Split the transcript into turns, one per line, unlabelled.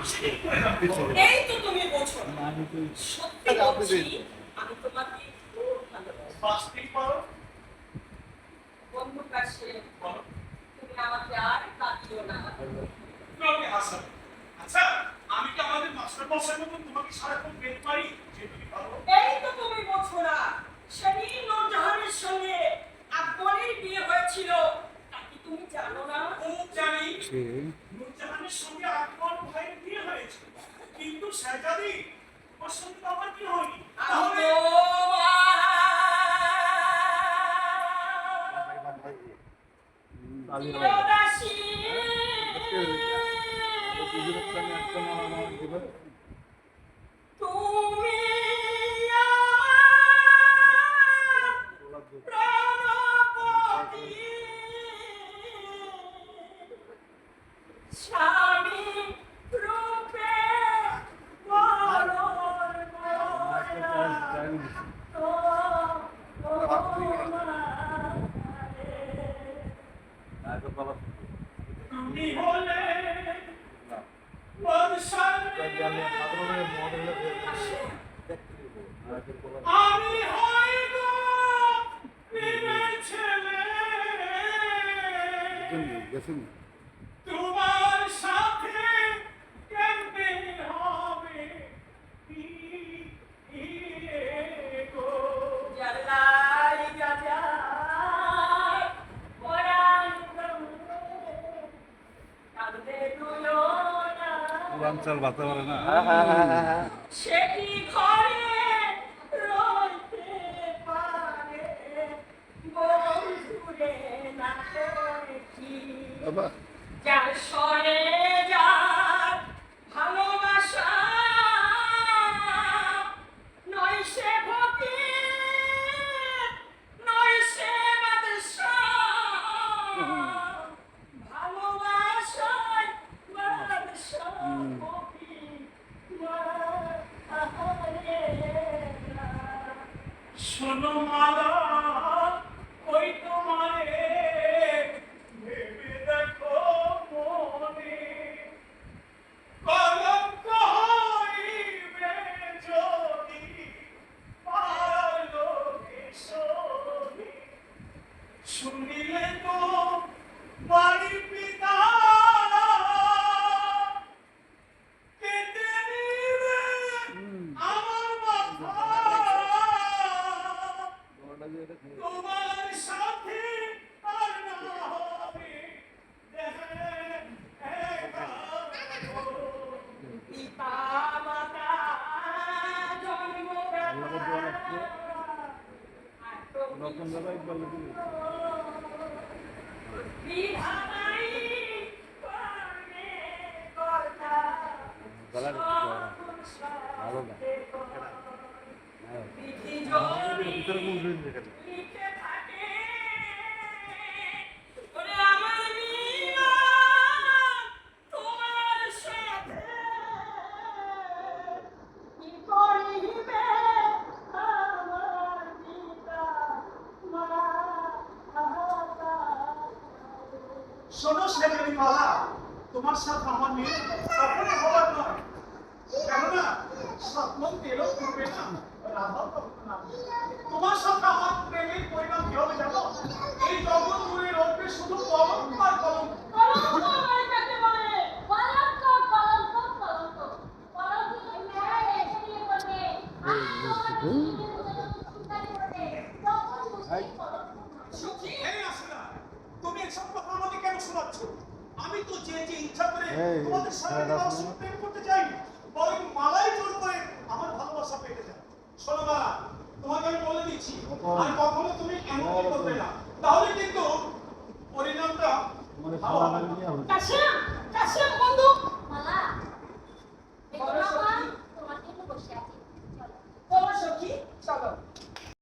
এই তো তুমি বোঝো না। সত্যি বলছি, আমি তোমাকে খুব ভালোবাসি। বন্ধুর কাছে তুমি আমাকে আর কাঁদিও না।
আচ্ছা, আমি কি আমাদের মাস্টার মশাইয়ের মতন তোমাকে সারাক্ষণ পেট পারি যে তুমি ভালো?
এই তো তুমি বোঝো না, সেদিন নূরজাহানের সঙ্গে আকবরের বিয়ে হয়েছিল, তা কি তুমি জানো না?
খুব জানি, নূরজাহানের সঙ্গে আকবর ভাইয়ের বিয়ে হয়েছে, কিন্তু শেহজাদি ওর সঙ্গে তো আমার বিয়ে হয়নি। তাহলে
চিরদাসী তুমি আমার প্রাণপতি, স্বামী রূপে বরণ
তুমি হলে বাদশাহ, আমি হইব পীরের ছেলে, তোমার সাথে কেমনে হবে বিয়ে গো?
জালাই জালাই পরাণ গঙ্গে কাঁদে দুয়োনা,
উড়ানচাল বাঁচতে পারে না।
সেটি ঘরে রইতে পারে বন্ধুরে না দেখি, যার সরে যার ভালোবাসা নয় সে ফকির, নয় সে বাদশাহ, ভালোবাসায় বাদশাহ ফকির মারে না।
শোনো মালা, ওই তোমারে ভেবে দেখো মনে, কলঙ্ক হইবে যদি পারলোকে শোনে। শুনিলে তো বাড়ি পিতা কেটে নিবে আমার মাথা, তোমার সাথে আর না হবে দেখা গো।
পিতা মাতা জন্মদাতা বিধানাই করবে কর্তা, বিধি যদি লিখে থাকে ওরে আমার মিলন তোমার সাথে, কি করিবে আমার পিতা মাতা?
শোনো শেখরি মালা, তোমার সাথে আমার মেয়ে কখনো হবার নয়, কেননা স্বপ্ন তেলও করবে না, রাধাও কখনো না। তোমার সাথে আমার প্রেমের পরিণাম কি হবে জানো? এই জগৎ জুড়ে রোগবে শুধু কলঙ্ক আর কলঙ্ক।
কলঙ্ক নয় কাকে বলে? কলঙ্ক কলঙ্ক কলঙ্ক কলঙ্কিত মেয়ে এসে দিয়ে বলবে
এই আসলে তুমি এসব কথা আমাকে কেন শোনাচ্ছ? আমি তো যে ইচ্ছা করে তোমাদের সাথে তোমার সঙ্গে প্রেম করতে চাইনি, বরং মালাই জোর করে আমার ভালোবাসা পেতে চাই। শোনো মালা, তোমাকে আমি বলে দিচ্ছি, আর কখনো তুমি এমন করবে না, তাহলে কিন্তু পরিণামটা ভালো হবে না।
কাশিম